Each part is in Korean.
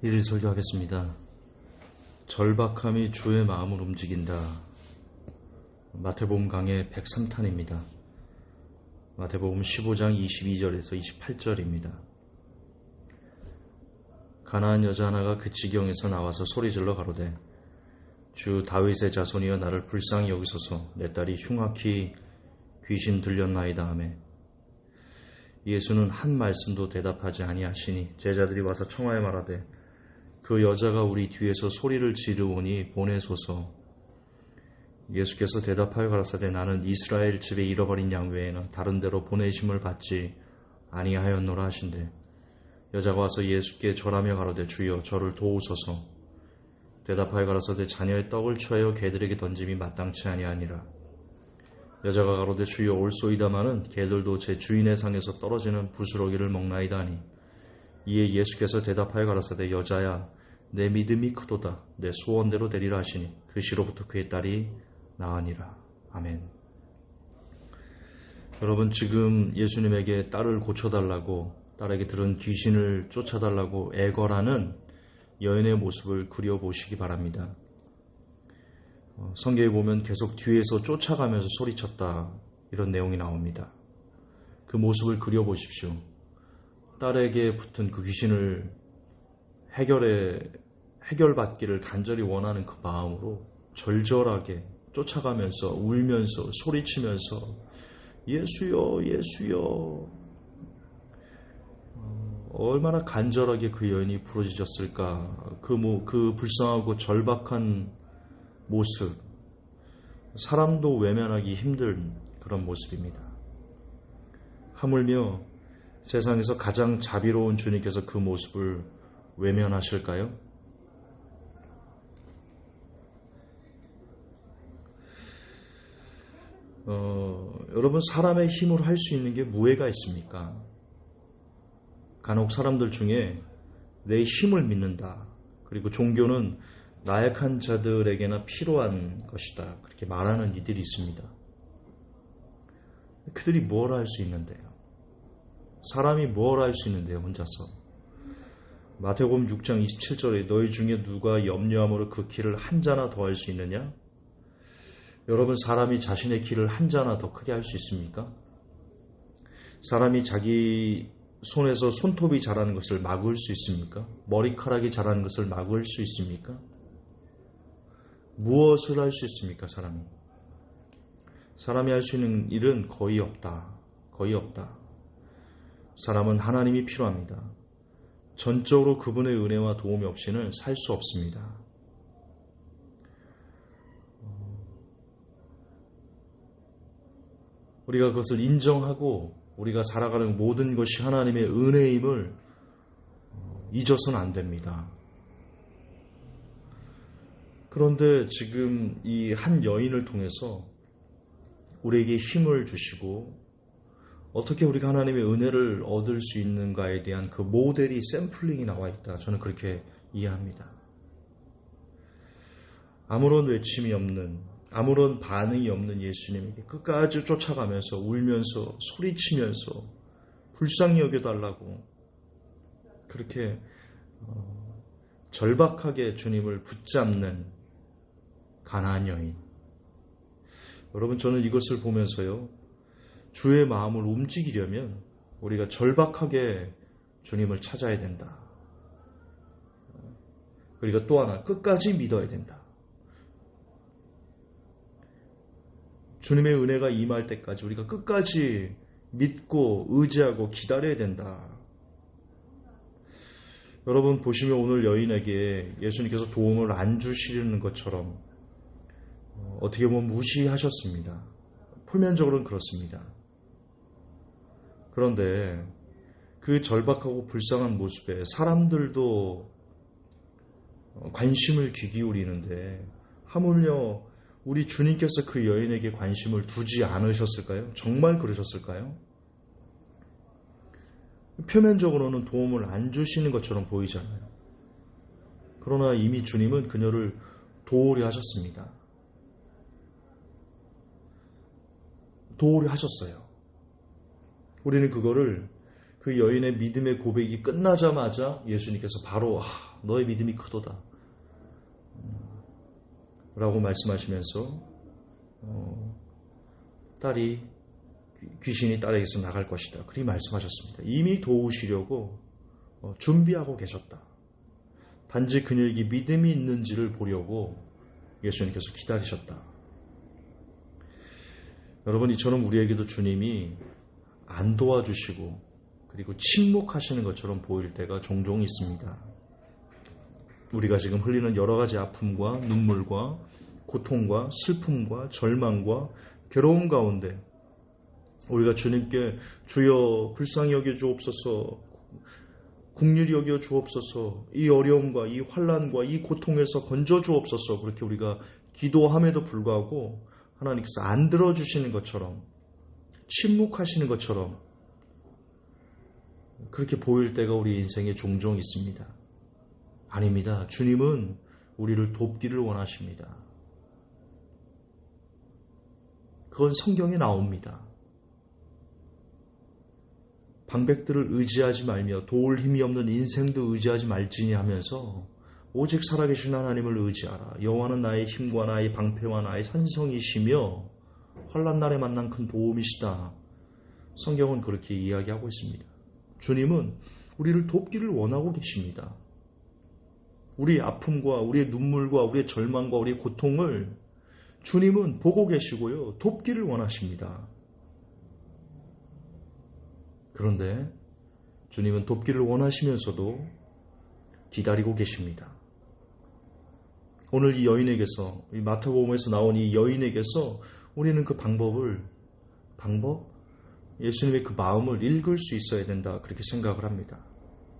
일일 설교하겠습니다. 절박함이 주의 마음을 움직인다. 마태복음 강의 103탄입니다. 마태복음 15장 22절에서 28절입니다. 가나안 여자 하나가 그 지경에서 나와서 소리질러 가로되 주 다윗의 자손이여 나를 불쌍히 여기소서. 내 딸이 흉악히 귀신 들렸나이다 하매 예수는 한 말씀도 대답하지 아니하시니 제자들이 와서 청하여 말하되 그 여자가 우리 뒤에서 소리를 지르오니 보내소서. 예수께서 대답하여 가라사대 나는 이스라엘 집에 잃어버린 양 외에는 다른 데로 보내심을 받지 아니하였노라 하신대. 여자가 와서 예수께 절하며 가로되 주여 저를 도우소서. 대답하여 가라사대 자녀의 떡을 취하여 개들에게 던짐이 마땅치 아니하니라. 여자가 가로되 주여 올소이다마는 개들도 제 주인의 상에서 떨어지는 부스러기를 먹나이다 하니 이에 예수께서 대답하여 가라사대 여자야 내 믿음이 크도다. 내 소원대로 되리라 하시니 그 시로부터 그의 딸이 나으니라. 아멘. 여러분, 지금 예수님에게 딸을 고쳐달라고, 딸에게 들은 귀신을 쫓아달라고 애걸하는 여인의 모습을 그려보시기 바랍니다. 성경에 보면 계속 뒤에서 쫓아가면서 소리쳤다, 이런 내용이 나옵니다. 그 모습을 그려보십시오. 딸에게 붙은 그 귀신을 해결받기를 간절히 원하는 그 마음으로 절절하게 쫓아가면서 울면서 소리치면서 예수여 예수여, 얼마나 간절하게 그 여인이 부르짖었을까. 그 불쌍하고 절박한 모습, 사람도 외면하기 힘든 그런 모습입니다. 하물며 세상에서 가장 자비로운 주님께서 그 모습을 외면하실까요? 여러분, 사람의 힘으로 할 수 있는 게 무엇가 있습니까? 간혹 사람들 중에 내 힘을 믿는다, 그리고 종교는 나약한 자들에게나 필요한 것이다, 그렇게 말하는 이들이 있습니다. 그들이 뭘 할 수 있는데요? 사람이 뭘 할 수 있는데요, 혼자서? 마태복음 6장 27절에 너희 중에 누가 염려함으로 그 길을 한 자나 더 할 수 있느냐? 여러분, 사람이 자신의 길을 한 자나 더 크게 할 수 있습니까? 사람이 자기 손에서 손톱이 자라는 것을 막을 수 있습니까? 머리카락이 자라는 것을 막을 수 있습니까? 무엇을 할 수 있습니까? 사람이 할 수 있는 일은 거의 없다. 사람은 하나님이 필요합니다. 전적으로 그분의 은혜와 도움이 없이는 살 수 없습니다. 우리가 그것을 인정하고 우리가 살아가는 모든 것이 하나님의 은혜임을 잊어서는 안 됩니다. 그런데 지금 이 한 여인을 통해서 우리에게 힘을 주시고 어떻게 우리가 하나님의 은혜를 얻을 수 있는가에 대한 그 모델이, 샘플링이 나와 있다. 저는 그렇게 이해합니다. 아무런 외침이 없는, 아무런 반응이 없는 예수님에게 끝까지 쫓아가면서 울면서 소리치면서 불쌍히 여겨달라고 그렇게 절박하게 주님을 붙잡는 가나안 여인. 여러분, 저는 이것을 보면서요, 주의 마음을 움직이려면 우리가 절박하게 주님을 찾아야 된다. 그리고 또 하나, 끝까지 믿어야 된다. 주님의 은혜가 임할 때까지 우리가 끝까지 믿고 의지하고 기다려야 된다. 여러분, 보시면 오늘 여인에게 예수님께서 도움을 안 주시는 것처럼 어떻게 보면 무시하셨습니다. 표면적으로는 그렇습니다. 그런데 그 절박하고 불쌍한 모습에 사람들도 관심을 기울이는데 하물며 우리 주님께서 그 여인에게 관심을 두지 않으셨을까요? 정말 그러셨을까요? 표면적으로는 도움을 안 주시는 것처럼 보이잖아요. 그러나 이미 주님은 그녀를 도우려 하셨습니다. 도우려 하셨어요. 우리는 그거를 그 여인의 믿음의 고백이 끝나자마자 예수님께서 바로 너의 믿음이 크도다 라고 말씀하시면서 귀신이 딸에게서 나갈 것이다 그렇게 말씀하셨습니다. 이미 도우시려고 준비하고 계셨다. 단지 그녀에게 믿음이 있는지를 보려고 예수님께서 기다리셨다. 여러분, 이처럼 우리에게도 주님이 안 도와주시고 그리고 침묵하시는 것처럼 보일 때가 종종 있습니다. 우리가 지금 흘리는 여러 가지 아픔과 눈물과 고통과 슬픔과 절망과 괴로움 가운데 우리가 주님께 주여 불쌍히 여겨 주옵소서, 긍휼히 여겨 주옵소서, 이 어려움과 이 환난과 이 고통에서 건져 주옵소서 그렇게 우리가 기도함에도 불구하고 하나님께서 안 들어주시는 것처럼 침묵하시는 것처럼 그렇게 보일 때가 우리 인생에 종종 있습니다. 아닙니다. 주님은 우리를 돕기를 원하십니다. 그건 성경에 나옵니다. 방백들을 의지하지 말며 도울 힘이 없는 인생도 의지하지 말지니 하면서 오직 살아계신 하나님을 의지하라. 여호와는 나의 힘과 나의 방패와 나의 산성이시며 환난 날에 만난 큰 도움이시다. 성경은 그렇게 이야기하고 있습니다. 주님은 우리를 돕기를 원하고 계십니다. 우리의 아픔과 우리의 눈물과 우리의 절망과 우리의 고통을 주님은 보고 계시고요. 돕기를 원하십니다. 그런데 주님은 돕기를 원하시면서도 기다리고 계십니다. 오늘 이 여인에게서, 이 마태복음에서 나온 이 여인에게서 우리는 그 예수님의 그 마음을 읽을 수 있어야 된다 그렇게 생각을 합니다.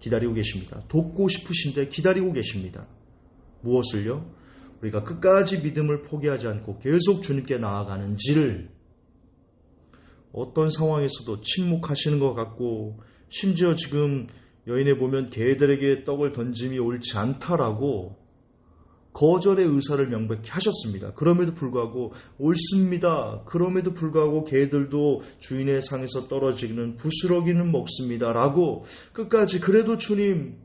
기다리고 계십니다. 돕고 싶으신데 기다리고 계십니다. 무엇을요? 우리가 끝까지 믿음을 포기하지 않고 계속 주님께 나아가는지를, 어떤 상황에서도 침묵하시는 것 같고 심지어 지금 여인에 보면 개들에게 떡을 던짐이 옳지 않다라고 거절의 의사를 명백히 하셨습니다. 그럼에도 불구하고 옳습니다. 그럼에도 불구하고 개들도 주인의 상에서 떨어지기는 부스러기는 먹습니다. 라고 끝까지 그래도 주님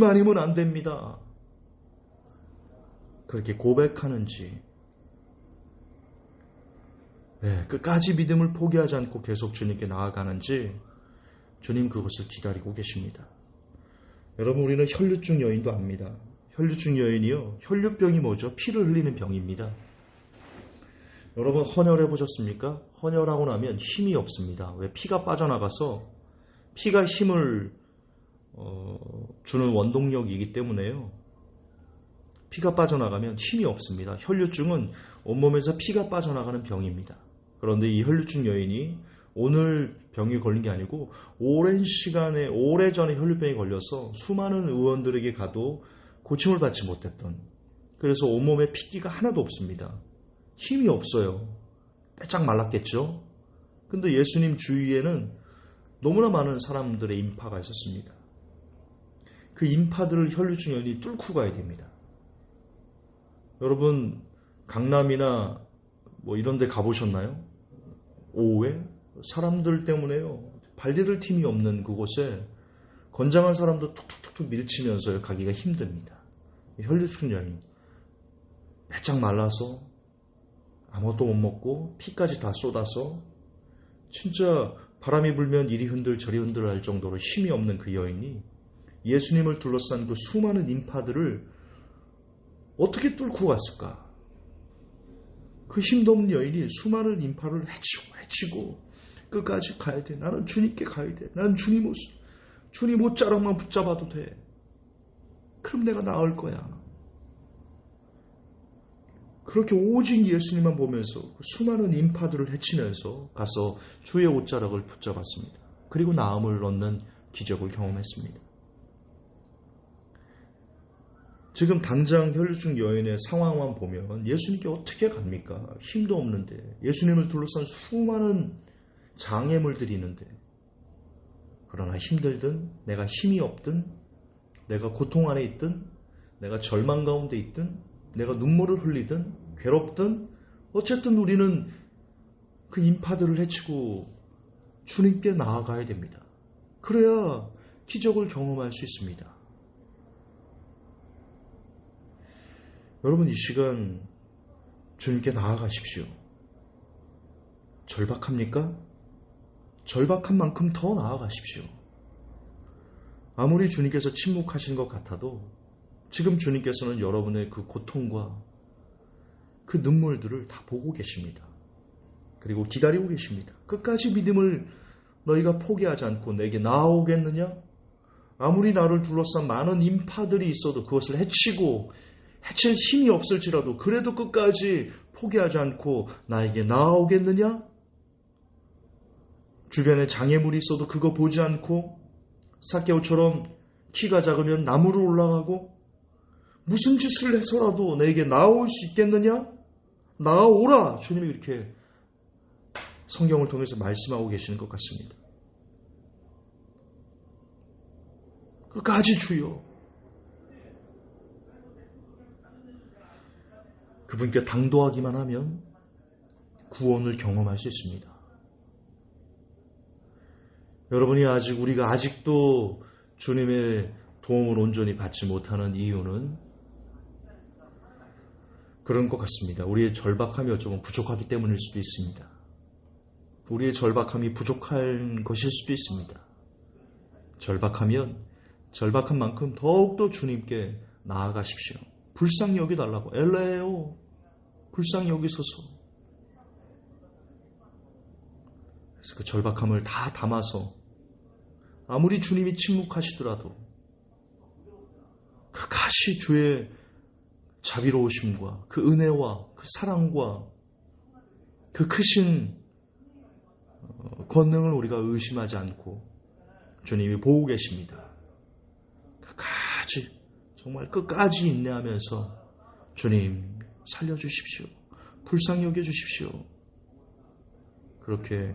아니면 안 됩니다. 그렇게 고백하는지, 끝까지 믿음을 포기하지 않고 계속 주님께 나아가는지 주님 그것을 기다리고 계십니다. 여러분, 우리는 혈류증 여인도 압니다. 혈류증 여인이요, 혈류병이 뭐죠? 피를 흘리는 병입니다. 여러분, 헌혈해 보셨습니까? 헌혈하고 나면 힘이 없습니다. 왜? 피가 빠져나가서, 피가 힘을 주는 원동력이기 때문에요. 피가 빠져나가면 힘이 없습니다. 혈류증은 온몸에서 피가 빠져나가는 병입니다. 그런데 이 혈류증 여인이 오늘 병이 걸린 게 아니고 오래전에 혈류병이 걸려서 수많은 의원들에게 가도 고침을 받지 못했던, 그래서 온몸에 핏기가 하나도 없습니다. 힘이 없어요. 빼짝 말랐겠죠? 근데 예수님 주위에는 너무나 많은 사람들의 인파가 있었습니다. 그 인파들을 혈류증 여인이 뚫고 가야 됩니다. 여러분, 강남이나 이런 데 가보셨나요? 오후에? 사람들 때문에요. 발디딜 틈이 없는 그곳에 건장한 사람도 툭툭툭 밀치면서 가기가 힘듭니다. 혈류증 여인, 빼짝 말라서 아무것도 못 먹고 피까지 다 쏟아서 진짜 바람이 불면 이리 흔들 저리 흔들 할 정도로 힘이 없는 그 여인이 예수님을 둘러싼 그 수많은 인파들을 어떻게 뚫고 갔을까? 그 힘도 없는 여인이 수많은 인파를 헤치고 끝까지 가야 돼. 나는 주님께 가야 돼. 난 주님 옷자락만 붙잡아도 돼. 그럼 내가 나을 거야. 그렇게 오직 예수님만 보면서 그 수많은 인파들을 헤치면서 가서 주의 옷자락을 붙잡았습니다. 그리고 나음을 얻는 기적을 경험했습니다. 지금 당장 혈류증 여인의 상황만 보면 예수님께 어떻게 갑니까? 힘도 없는데, 예수님을 둘러싼 수많은 장애물들이 있는데, 그러나 힘들든 내가 힘이 없든 내가 고통 안에 있든 내가 절망 가운데 있든 내가 눈물을 흘리든 괴롭든 어쨌든 우리는 그 인파들을 해치고 주님께 나아가야 됩니다. 그래야 기적을 경험할 수 있습니다. 여러분, 이 시간 주님께 나아가십시오. 절박합니까? 절박한 만큼 더 나아가십시오. 아무리 주님께서 침묵하신 것 같아도 지금 주님께서는 여러분의 그 고통과 그 눈물들을 다 보고 계십니다. 그리고 기다리고 계십니다. 끝까지 믿음을 너희가 포기하지 않고 내게 나아오겠느냐? 아무리 나를 둘러싼 많은 인파들이 있어도 그것을 해칠 힘이 없을지라도 그래도 끝까지 포기하지 않고 나에게 나아오겠느냐? 주변에 장애물이 있어도 그거 보지 않고 삭개오처럼 키가 작으면 나무로 올라가고 무슨 짓을 해서라도 내게 나아올 수 있겠느냐? 나아오라! 주님이 이렇게 성경을 통해서 말씀하고 계시는 것 같습니다. 끝까지 주여. 그분께 당도하기만 하면 구원을 경험할 수 있습니다. 여러분이 우리가 아직도 주님의 도움을 온전히 받지 못하는 이유는 그런 것 같습니다. 우리의 절박함이 어쩌면 부족하기 때문일 수도 있습니다. 우리의 절박함이 부족한 것일 수도 있습니다. 절박하면 절박한 만큼 더욱더 주님께 나아가십시오. 불쌍히 여기달라고. 엘레요, 불쌍히 여기소서. 그래서 그 절박함을 다 담아서 아무리 주님이 침묵하시더라도 끝까지 주의 자비로우심과 그 은혜와 그 사랑과 그 크신 권능을 우리가 의심하지 않고 주님이 보고 계십니다. 끝까지, 정말 끝까지 인내하면서 주님 살려주십시오. 불쌍히 여겨주십시오. 그렇게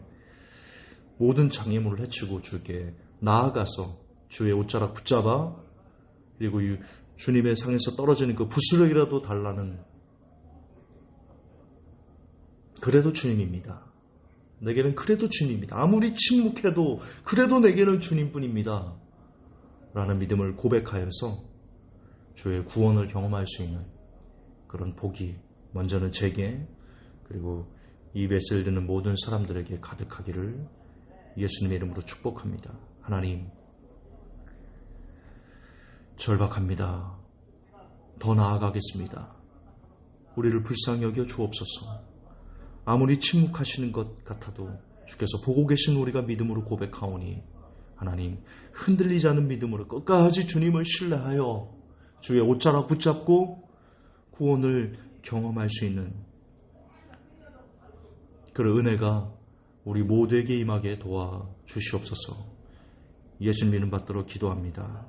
모든 장애물을 해치고 주께 나아가서 주의 옷자락 붙잡아 그리고 주님의 상에서 떨어지는 그 부스러기라도 달라는, 그래도 주님입니다. 내게는 그래도 주님입니다. 아무리 침묵해도 그래도 내게는 주님뿐입니다. 라는 믿음을 고백하여서 주의 구원을 경험할 수 있는 그런 복이 먼저는 제게 그리고 이 메시지를 듣는 모든 사람들에게 가득하기를 예수님의 이름으로 축복합니다. 하나님, 절박합니다. 더 나아가겠습니다. 우리를 불쌍히 여겨 주옵소서. 아무리 침묵하시는 것 같아도 주께서 보고 계신 우리가 믿음으로 고백하오니 하나님, 흔들리지 않은 믿음으로 끝까지 주님을 신뢰하여 주의 옷자락 붙잡고 구원을 경험할 수 있는 그런 은혜가 우리 모두에게 임하게 도와주시옵소서. 예수님 이름 받들어 기도합니다.